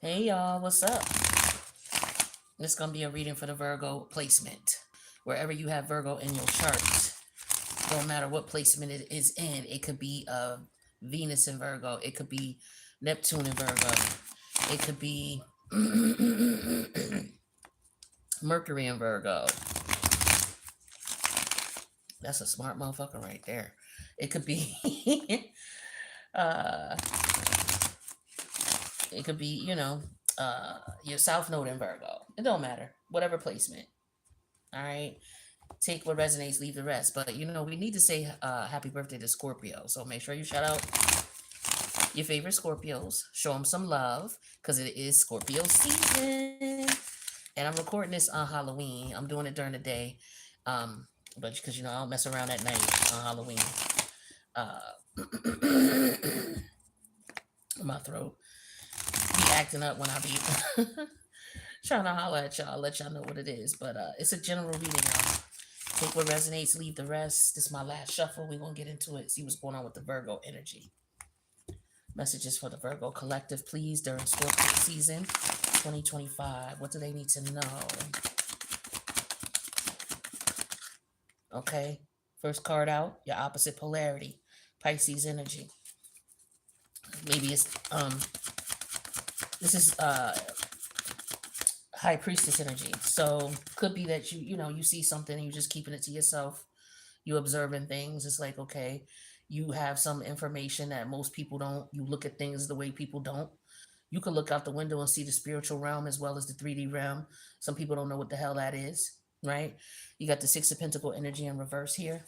Hey y'all, what's up? This is gonna be a reading for the Virgo placement. Wherever you have Virgo in your chart, no matter what placement it is in, it could be Venus in Virgo, it could be Neptune in Virgo, it could be Mercury in Virgo. That's a smart motherfucker right there. It could be uh it could be, your South Node in Virgo. It don't matter. Whatever placement. All right. Take what resonates, leave the rest. But we need to say happy birthday to Scorpio. So make sure you shout out your favorite Scorpios. Show them some love because it is Scorpio season. And I'm recording this on Halloween. I'm doing it during the day. But because I don't mess around at night on Halloween. My throat be acting up when I be trying to holler at y'all, let y'all know what it is. But it's a general reading, y'all. Take what resonates, leave the rest. This is my last shuffle. We're going to get into it, see what's going on with the Virgo energy. Messages for the Virgo collective, please, during Scorpio season 2025. What do they need to know? Okay. First card out, your opposite polarity, Pisces energy. Maybe it's, this is High Priestess energy. So could be that you see something and you're just keeping it to yourself. You observing things. It's like, okay, you have some information that most people don't. You look at things the way people don't. You can look out the window and see the spiritual realm as well as the 3D realm. Some people don't know what the hell that is, right? You got the Six of Pentacle energy in reverse here.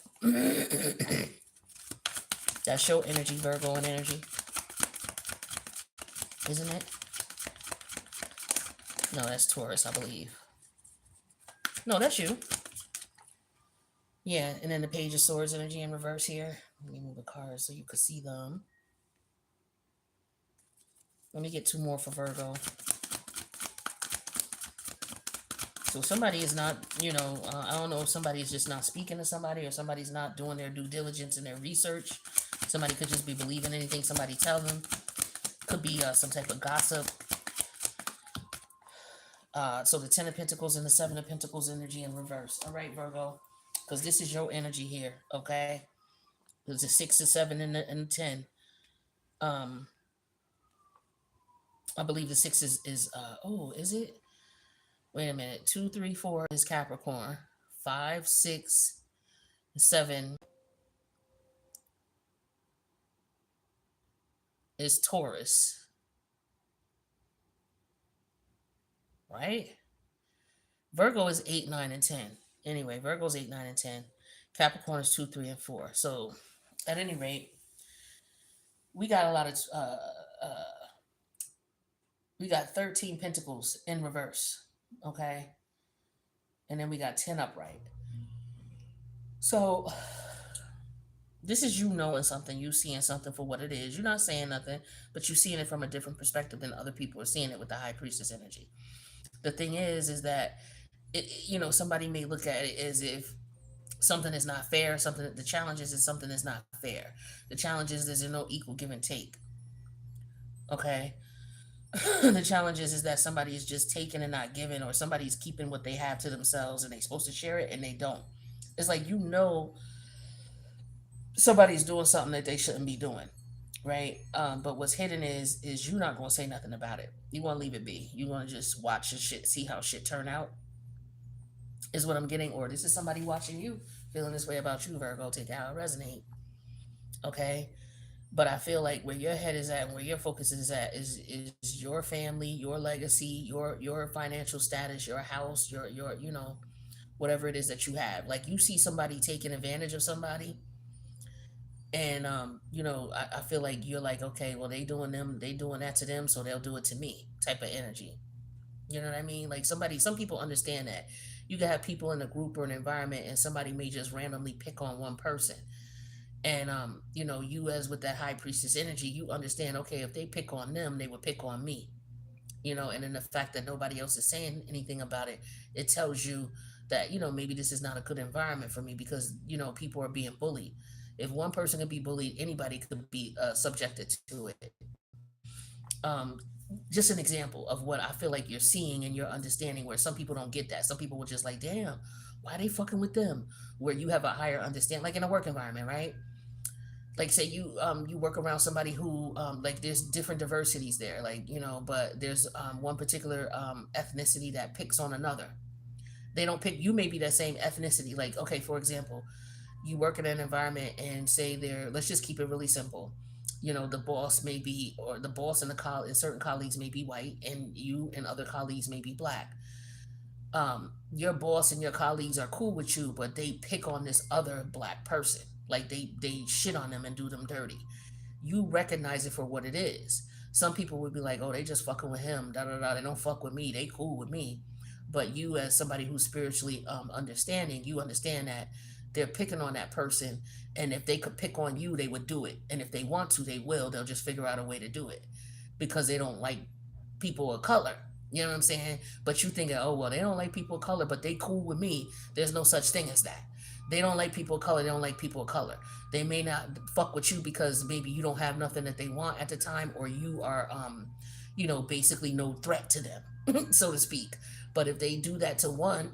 That's your energy, Virgo and energy, isn't it? No, that's Taurus, I believe. No, that's you. Yeah, and then the Page of Swords energy in reverse here. Let me move the cards so you could see them. Let me get two more for Virgo. So somebody is not, I don't know if somebody is just not speaking to somebody or somebody's not doing their due diligence and their research. Somebody could just be believing anything somebody tell them. Could be some type of gossip. So the Ten of Pentacles and the Seven of Pentacles energy in reverse. All right, Virgo, because this is your energy here, okay? There's a 6, a 7, and a 10. Um, I believe the 6 is it? Wait a minute. 2, 3, 4 is Capricorn. 5, 6, 7 is Taurus, right? Virgo is 8, 9, and 10. Anyway, Virgo's 8, 9, and 10. Capricorn is 2, 3, and 4. So, at any rate, we got a lot of we got 13 pentacles in reverse, okay? And then we got 10 upright. So this is you knowing something, you seeing something for what it is. You're not saying nothing, but you're seeing it from a different perspective than other people are seeing it with the High Priestess energy. The thing is that somebody may look at it as if something is not fair, something the challenge is something is not fair. The challenge is there's no equal give and take. Okay? The challenge is that somebody is just taking and not giving, or somebody's keeping what they have to themselves and they're supposed to share it and they don't. It's like somebody's doing something that they shouldn't be doing, right? But what's hidden is you not gonna say nothing about it. You want to leave it be. You want to just watch the shit, see how shit turn out. Is what I'm getting, or this is somebody watching you feeling this way about you, Virgo. Take it how it resonate, okay? But I feel like where your head is at and where your focus is at is your family, your legacy, your financial status, your house, your whatever it is that you have. Like you see somebody taking advantage of somebody, and I feel like you're like, okay, well they doing that to them, so they'll do it to me, type of energy. You know what I mean? Like some people understand that. You can have people in a group or an environment, and somebody may just randomly pick on one person. And you as with that High Priestess energy, you understand, okay, if they pick on them, they would pick on me. And then the fact that nobody else is saying anything about it, it tells you that, maybe this is not a good environment for me because, people are being bullied. If one person could be bullied, anybody could be subjected to it. Just an example of what I feel like you're seeing and you're understanding, where some people don't get that. Some people will just like, damn, why they fucking with them? Where you have a higher understand, like in a work environment, right? Like say you work around somebody who like there's different diversities there, like but there's one particular ethnicity that picks on another. They don't pick you, maybe that same ethnicity. Like, okay, for example, you work in an environment and say they're, let's just keep it really simple. The boss may be, or the boss and certain colleagues may be white, and you and other colleagues may be black. Your boss and your colleagues are cool with you, but they pick on this other black person. Like they shit on them and do them dirty. You recognize it for what it is. Some people would be like, oh, they just fucking with him, da da da. They don't fuck with me. They cool with me. But you, as somebody who's spiritually understanding, you understand that they're picking on that person, and if they could pick on you, they would do it. And if they want to, they will. They'll just figure out a way to do it because they don't like people of color. You know what I'm saying? But you thinking, oh well, they don't like people of color, but they cool with me. There's no such thing as that. They don't like people of color. They don't like people of color. They may not fuck with you because maybe you don't have nothing that they want at the time, or you are, basically no threat to them, so to speak. But if they do that to one,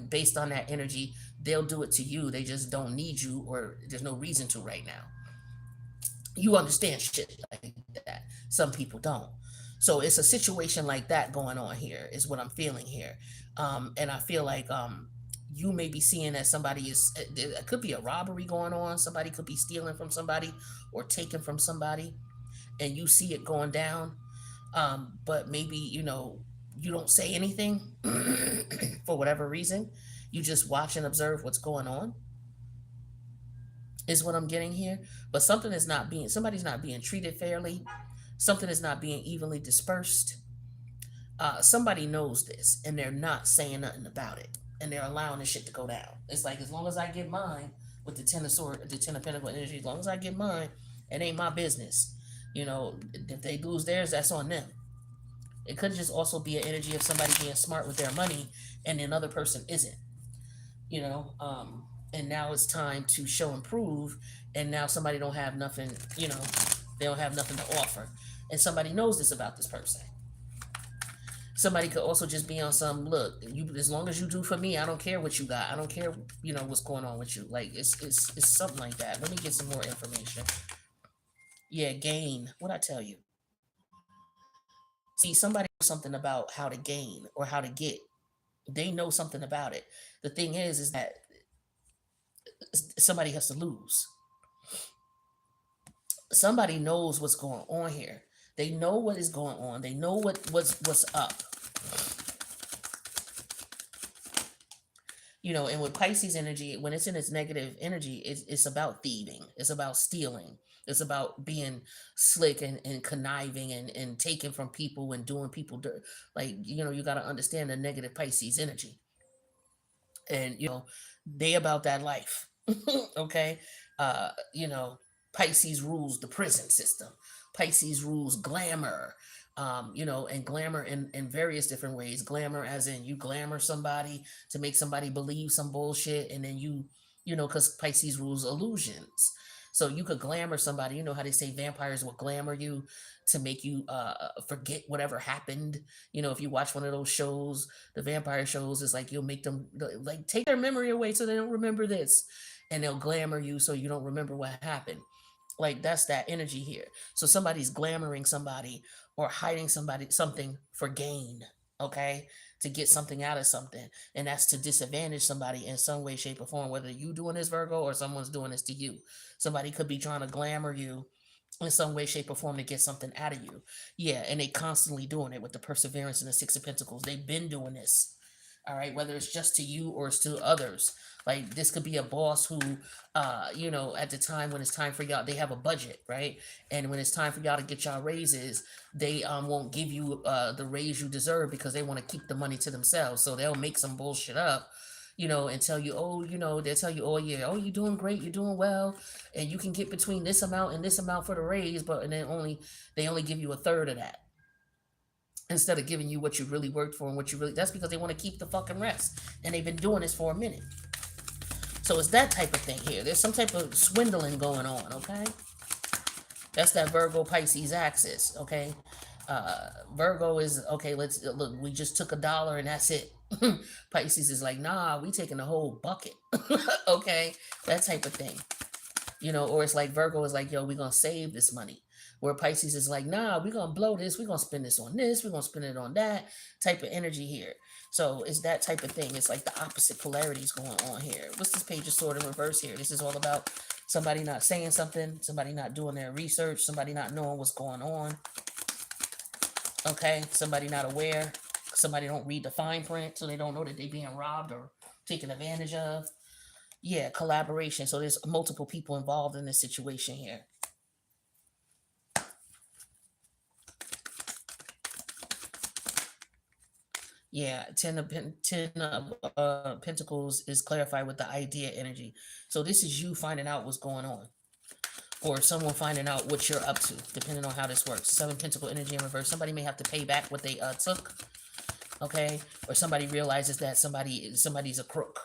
based on that energy, they'll do it to you. They just don't need you, or there's no reason to right now. You understand shit like that. Some people don't. So it's a situation like that going on here, is what I'm feeling here. And I feel like you may be seeing that somebody is, it could be a robbery going on. Somebody could be stealing from somebody or taking from somebody, and you see it going down. But maybe, you don't say anything for whatever reason. You just watch and observe what's going on, is what I'm getting here. But somebody's not being treated fairly. Something is not being evenly dispersed. Somebody knows this and they're not saying nothing about it, and they're allowing this shit to go down. It's like, as long as I get mine, with the ten of pentacle energy, as long as I get mine, it ain't my business. If they lose theirs, that's on them. It could just also be an energy of somebody being smart with their money and another person isn't. you know and now it's time to show and prove, and now somebody don't have nothing, they don't have nothing to offer, and somebody knows this about this person. Somebody could also just be on some, look, you, as long as you do for me, I don't care what you got, I don't care, what's going on with you. Like, it's something like that. Let me get some more information. Yeah, gain, what I tell you. See, somebody knows something about how to gain or how to get. They know something about it. The thing is that somebody has to lose. Somebody knows what's going on here. They know what is going on. They know what's up. And with Pisces energy, when it's in its negative energy, it's about thieving. It's about stealing. It's about being slick and conniving and taking from people and doing people dirt. Like, you got to understand the negative Pisces energy. And, they about that life. Okay. Uh, you know, Pisces rules the prison system. Pisces rules glamour. And glamour in various different ways. Glamour as in you glamour somebody to make somebody believe some bullshit, and then because Pisces rules illusions. So you could glamour somebody. You know how they say vampires will glamour you to make you forget whatever happened. If you watch one of those shows, the vampire shows, it's like you'll make them like take their memory away so they don't remember this, and they'll glamour you so you don't remember what happened. Like, that's that energy here. So somebody's glamoring somebody or hiding something for gain, okay? To get something out of something. And that's to disadvantage somebody in some way, shape, or form, whether you doing this, Virgo, or someone's doing this to you. Somebody could be trying to glamour you in some way, shape, or form to get something out of you. Yeah, and they constantly doing it with the perseverance and the Six of Pentacles. They've been doing this. All right, whether it's just to you or it's to others. Like, this could be a boss who, at the time when it's time for y'all, they have a budget, right? And when it's time for y'all to get y'all raises, they won't give you the raise you deserve because they want to keep the money to themselves. So they'll make some bullshit up, and tell you, oh, they'll tell you, oh yeah, oh, you're doing great, you're doing well, and you can get between this amount and this amount for the raise, but and then they only give you a third of that, instead of giving you what you really worked for and what you really, that's because they want to keep the fucking rest. And they've been doing this for a minute. So it's that type of thing here. There's some type of swindling going on, okay? That's that Virgo Pisces axis, okay? Virgo is okay. Let's look. We just took $1 and that's it. Pisces is like, nah, we taking the whole bucket. Okay, that type of thing. Or it's like Virgo is like, yo, we're gonna save this money. Where Pisces is like, nah, we're gonna blow this, we're gonna spend this on this, we're gonna spend it on that type of energy here. So it's that type of thing. It's like the opposite polarities going on here. What's this page of sword in reverse here? This is all about somebody not saying something, somebody not doing their research, somebody not knowing what's going on. Okay, somebody not aware, somebody don't read the fine print, so they don't know that they being robbed or taken advantage of. Yeah, collaboration. So there's multiple people involved in this situation here. Yeah, ten of Pentacles is clarified with the idea energy. So this is you finding out what's going on, or someone finding out what you're up to, depending on how this works. Seven Pentacle energy in reverse. Somebody may have to pay back what they took. Okay, or somebody realizes that somebody's a crook.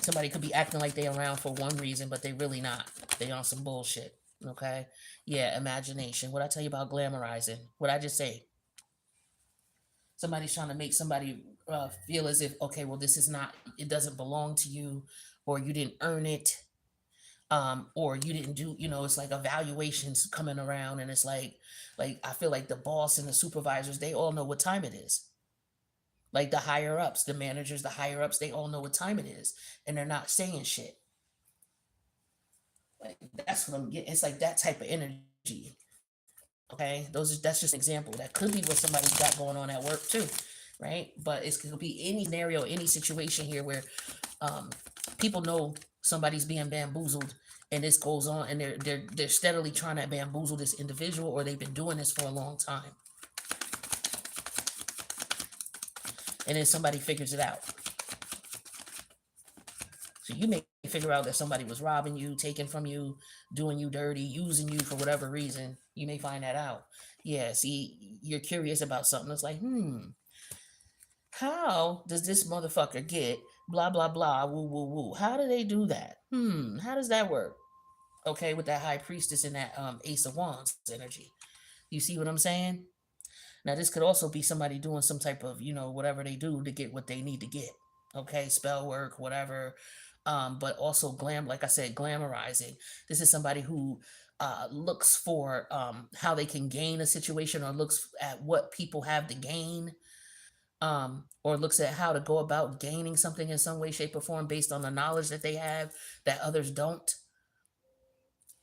Somebody could be acting like they around for one reason, but they really not. They on some bullshit. Okay, yeah, imagination. What I tell you about glamorizing? What I just say? Somebody's trying to make somebody feel as if, okay, well, this is not, it doesn't belong to you, or you didn't earn it, or you didn't do, it's like evaluations coming around, and it's like I feel like the boss and the supervisors, they all know what time it is. Like the higher ups, the managers, the higher ups, they all know what time it is, and they're not saying shit. Like that's what I'm getting. It's like that type of energy. Okay, that's just an example. That could be what somebody's got going on at work too, right? But it could be any scenario, any situation here where um, people know somebody's being bamboozled, and this goes on, and they're steadily trying to bamboozle this individual, or they've been doing this for a long time, and then somebody figures it out. So you may figure out that somebody was robbing you, taking from you, doing you dirty, using you for whatever reason. You may find that out. Yeah, see, you're curious about something. It's like, how does this motherfucker get blah blah blah woo woo woo? How do they do that? How does that work? Okay, with that high priestess and that ace of wands energy. You see what I'm saying? Now, this could also be somebody doing some type of, whatever they do to get what they need to get. Okay, spell work, whatever. But also like I said, glamorizing. This is somebody who looks for how they can gain a situation, or looks at what people have to gain, or looks at how to go about gaining something in some way, shape, or form based on the knowledge that they have that others don't.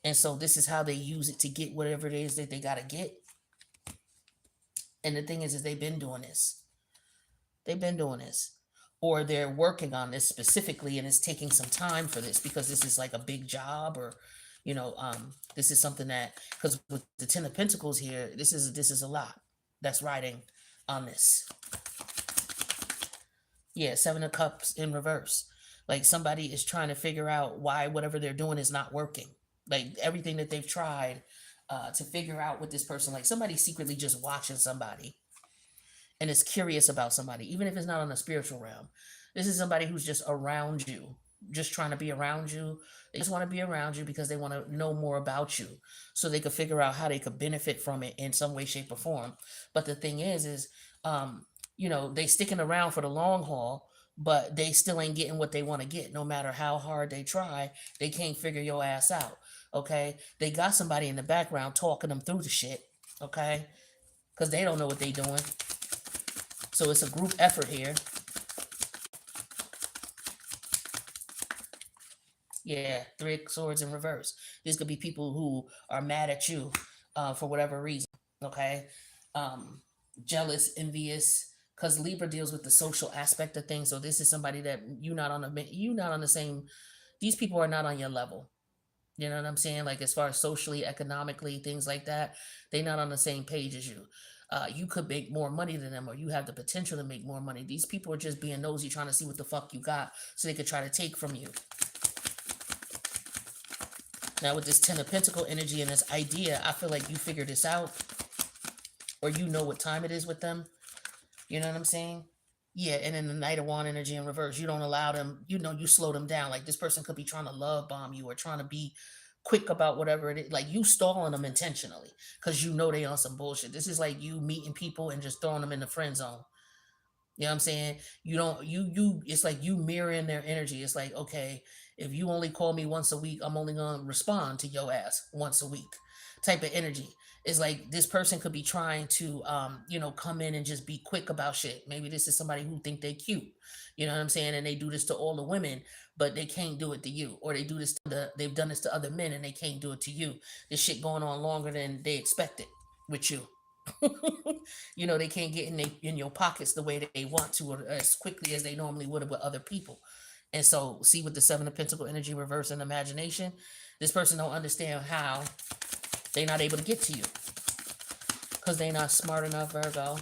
And so this is how they use it to get whatever it is that they got to get. And the thing is they've been doing this. They've been doing this. Or they're working on this specifically, and it's taking some time for this because this is like a big job, or this is something that, because with the Ten of Pentacles here, this is a lot that's riding on this. Yeah, Seven of Cups in reverse. Like somebody is trying to figure out why whatever they're doing is not working. Like everything that they've tried to figure out with this person, like somebody secretly just watching somebody and is curious about somebody, even if it's not on the spiritual realm. This is somebody who's just around you, just trying to be around you. They just want to be around you because they want to know more about you, so they could figure out how they could benefit from it in some way, shape, or form. But the thing is, they sticking around for the long haul, but they still ain't getting what they want to get. No matter how hard they try, they can't figure your ass out. Okay, they got somebody in the background talking them through the shit. Okay, because they don't know what they doing. So it's a group effort here. Yeah, Three of Swords in reverse. These could be people who are mad at you for whatever reason. Okay, um, jealous, envious. Because Libra deals with the social aspect of things. So this is somebody that you not on the same. These people are not on your level. You know what I'm saying? Like as far as socially, economically, things like that, they're not on the same page as you. You could make more money than them, or you have the potential to make more money. These people are just being nosy, trying to see what the fuck you got, so they could try to take from you. Now with this Ten of Pentacle energy and this idea, I feel like you figure this out, or you know what time it is with them. You know what I'm saying? Yeah, and then the Knight of Wand energy in reverse, you don't allow them, you slow them down. Like this person could be trying to love bomb you, or trying to be quick about whatever it is. Like you stalling them intentionally because you know they on some bullshit. This is like you meeting people and just throwing them in the friend zone. You know what I'm saying? You don't you it's like you mirroring their energy. It's like, okay, if you only call me once a week, I'm only gonna respond to your ass once a week. Type of energy. It's like this person could be trying to come in and just be quick about shit. Maybe this is somebody who think they cute. You know what I'm saying? And they do this to all the women, but they can't do it to you. Or they do this to they've done this to other men and they can't do it to you. This shit going on longer than they expected with you. They can't get in your pockets the way that they want to or as quickly as they normally would with other people. And so, see with the Seven of Pentacle energy reverse and imagination, this person don't understand how they're not able to get to you because they're not smart enough, Virgo.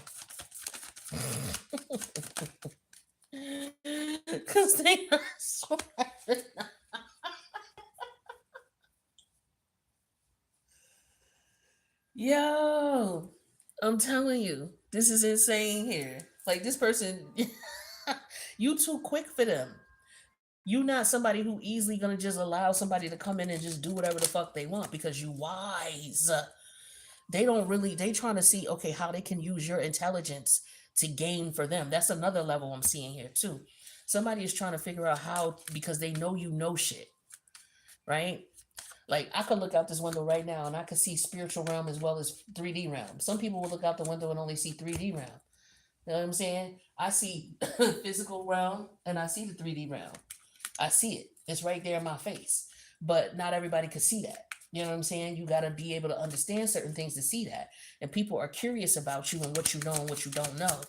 Because they not smart enough. Yo, I'm telling you, this is insane here. Like this person, you too quick for them. You not somebody who easily gonna just allow somebody to come in and just do whatever the fuck they want because you wise. They don't really. They trying to see how they can use your intelligence to gain for them. That's another level I'm seeing here too. Somebody is trying to figure out how because they know you know shit, right? Like I could look out this window right now and I could see spiritual realm as well as 3D realm. Some people will look out the window and only see 3D realm. You know what I'm saying? I see physical realm and I see the 3D realm. I see it. It's right there in my face. But not everybody could see that. You know what I'm saying? You got to be able to understand certain things to see that. And people are curious about you and what you know and what you don't know.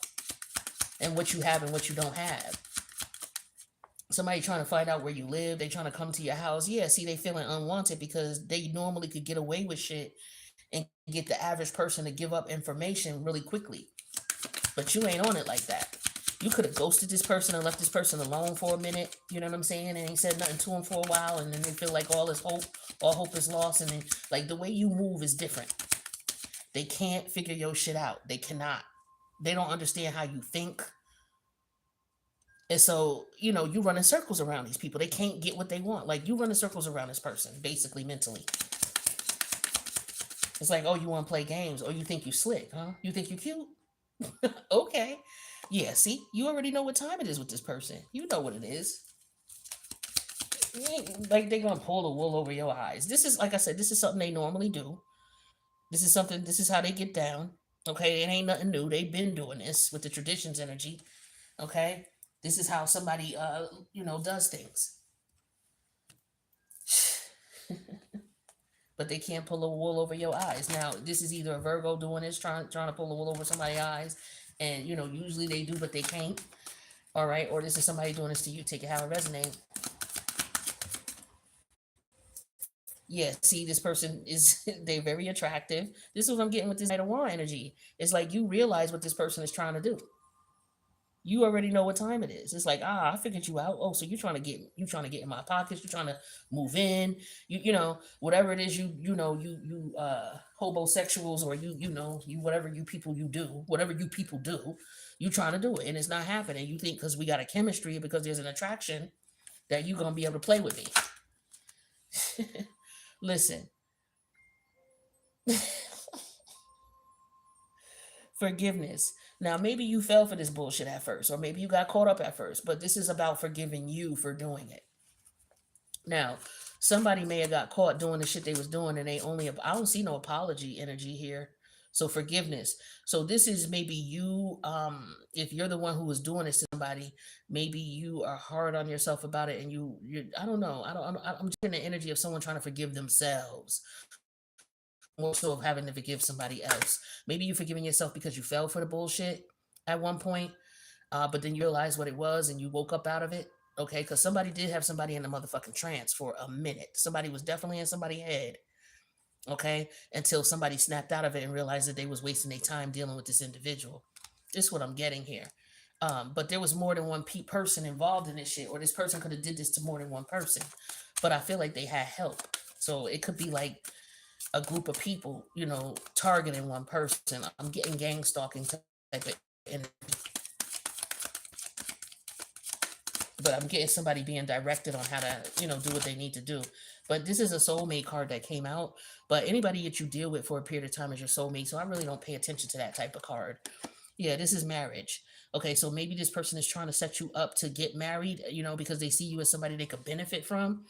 And what you have and what you don't have. Somebody trying to find out where you live, they trying to come to your house. Yeah, see, they feeling unwanted because they normally could get away with shit and get the average person to give up information really quickly. But you ain't on it like that. You could have ghosted this person and left this person alone for a minute, you know what I'm saying? And ain't said nothing to them for a while, and then they feel like all hope is lost, and then like the way you move is different. They can't figure your shit out. They cannot. They don't understand how you think. And so, you run in circles around these people. They can't get what they want. Like you run in circles around this person, basically mentally. It's like, oh, you want to play games? Oh, you think you slick, huh? You think you cute? Okay. Yeah, see, you already know what time it is with this person. You know what it is. Like they're gonna pull the wool over your eyes. This is like I said, this is something they normally do. This is how they get down. Okay, it ain't nothing new. They've been doing this with the traditions energy. Okay. This is how somebody does things. But they can't pull the wool over your eyes. Now, this is either a Virgo doing this, trying to pull the wool over somebody's eyes, and usually they do, but they can't. All right, or this is somebody doing this to you. Take it how it resonates. Yeah, see, this person is they're very attractive. This is what I'm getting with this Knight of Wand energy. It's like you realize what this person is trying to do. You already know what time it is. It's like, I figured you out. Oh, so you're trying to get in my pockets, you're trying to move in, whatever it is you homosexuals or you whatever you people you do, whatever you people do, you trying to do it and it's not happening. You think because we got a chemistry, because there's an attraction that you're gonna be able to play with me. Listen. Forgiveness. Now, maybe you fell for this bullshit at first, or maybe you got caught up at first, but this is about forgiving you for doing it. Now, somebody may have got caught doing the shit they was doing, and I don't see no apology energy here. So forgiveness. So this is maybe you. If you're the one who was doing this to somebody, maybe you are hard on yourself about it, and I don't know. I'm just getting the energy of someone trying to forgive themselves more so of having to forgive somebody else. Maybe you're forgiving yourself because you fell for the bullshit at one point, but then you realized what it was and you woke up out of it. Okay, because somebody did have somebody in the motherfucking trance for a minute. Somebody was definitely in somebody's head. Okay, until somebody snapped out of it and realized that they was wasting their time dealing with this individual. This is what I'm getting here. But there was more than one person involved in this shit, or this person could have did this to more than one person. But I feel like they had help. So it could be like a group of people, targeting one person. I'm getting gang stalking type of energy. but I'm getting somebody being directed on how to, do what they need to do. But this is a soulmate card that came out. But anybody that you deal with for a period of time is your soulmate. So I really don't pay attention to that type of card. Yeah, this is marriage. Okay, so maybe this person is trying to set you up to get married, because they see you as somebody they could benefit from.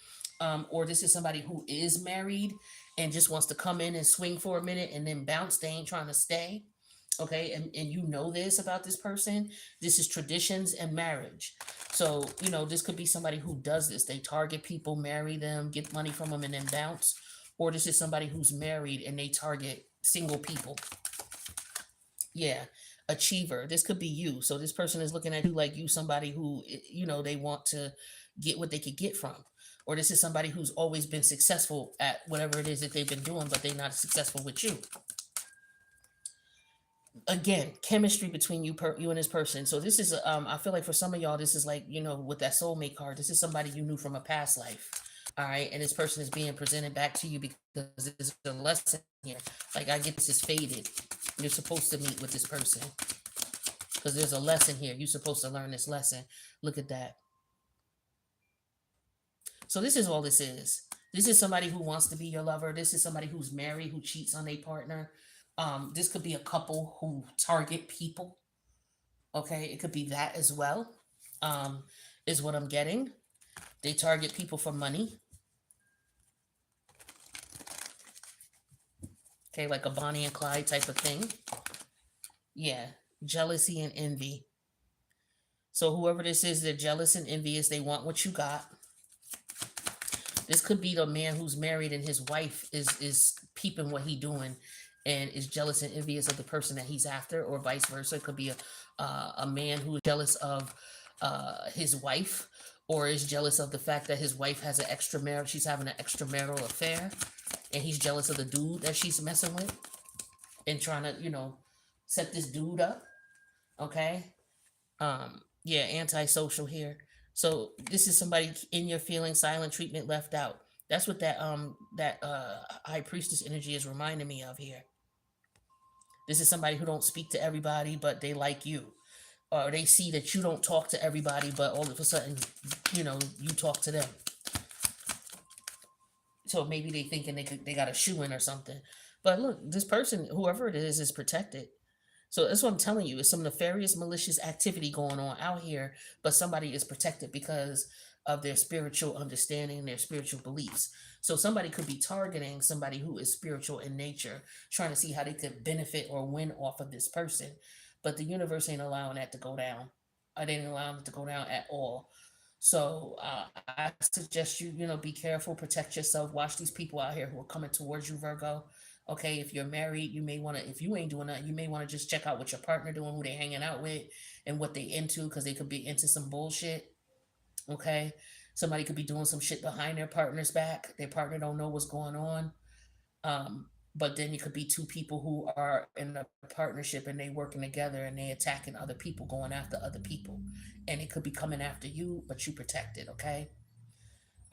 Or this is somebody who is married and just wants to come in and swing for a minute and then bounce. They ain't trying to stay. Okay, and you know this about this person. This is traditions and marriage. So, this could be somebody who does this. They target people, marry them, get money from them, and then bounce. Or this is somebody who's married and they target single people. Yeah, achiever. This could be you. So this person is looking at you like you somebody who, they want to get what they could get from. Or this is somebody who's always been successful at whatever it is that they've been doing, but they're not successful with you. Again, chemistry between you and this person. So this is I feel like for some of y'all this is like, with that soulmate card, this is somebody you knew from a past life. All right, and this person is being presented back to you because there's a lesson here. Like, I get this is faded. You're supposed to meet with this person because there's a lesson here. You're supposed to learn this lesson. Look at that. So this is all this is. This is somebody who wants to be your lover. This is somebody who's married who cheats on a partner. This could be a couple who target people. Okay, it could be that as well. Um, is what I'm getting. They target people for money. Okay, like a Bonnie and Clyde type of thing. Yeah, jealousy and envy. So whoever this is, they're jealous and envious. They want what you got. This could be the man who's married and his wife is peeping what he doing and is jealous and envious of the person that he's after, or vice versa. It could be a man who is jealous of his wife, or is jealous of the fact that his wife has an extramarital, she's having an extramarital affair, and he's jealous of the dude that she's messing with and trying to, set this dude up. Okay. Yeah, antisocial here. So this is somebody in your feeling, silent treatment, left out. That's what that high priestess energy is reminding me of here. This is somebody who don't speak to everybody, but they like you. Or they see that you don't talk to everybody, but all of a sudden, you talk to them. So maybe they thinking they got a shoe in or something. But look, this person, whoever it is protected. So that's what I'm telling you. It's some nefarious, malicious activity going on out here, but somebody is protected because of their spiritual understanding, their spiritual beliefs. So somebody could be targeting somebody who is spiritual in nature, trying to see how they could benefit or win off of this person. But the universe ain't allowing that to go down. They ain't allowing it to go down at all. So I suggest you, be careful, protect yourself. Watch these people out here who are coming towards you, Virgo. Okay, if you're married, you may want to. If you ain't doing that, you may want to just check out what your partner doing, who they hanging out with, and what they into, because they could be into some bullshit. Okay, somebody could be doing some shit behind their partner's back. Their partner don't know what's going on. But then it could be two people who are in a partnership and they working together and they attacking other people, going after other people, and it could be coming after you, but you protected. Okay,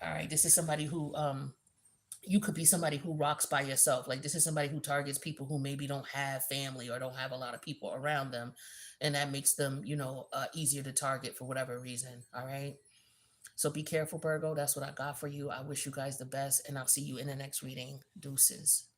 all right. This is somebody who you could be somebody who rocks by yourself. Like, this is somebody who targets people who maybe don't have family or don't have a lot of people around them, and that makes them, easier to target for whatever reason. All right. So be careful, Virgo. That's what I got for you. I wish you guys the best, and I'll see you in the next reading. Deuces.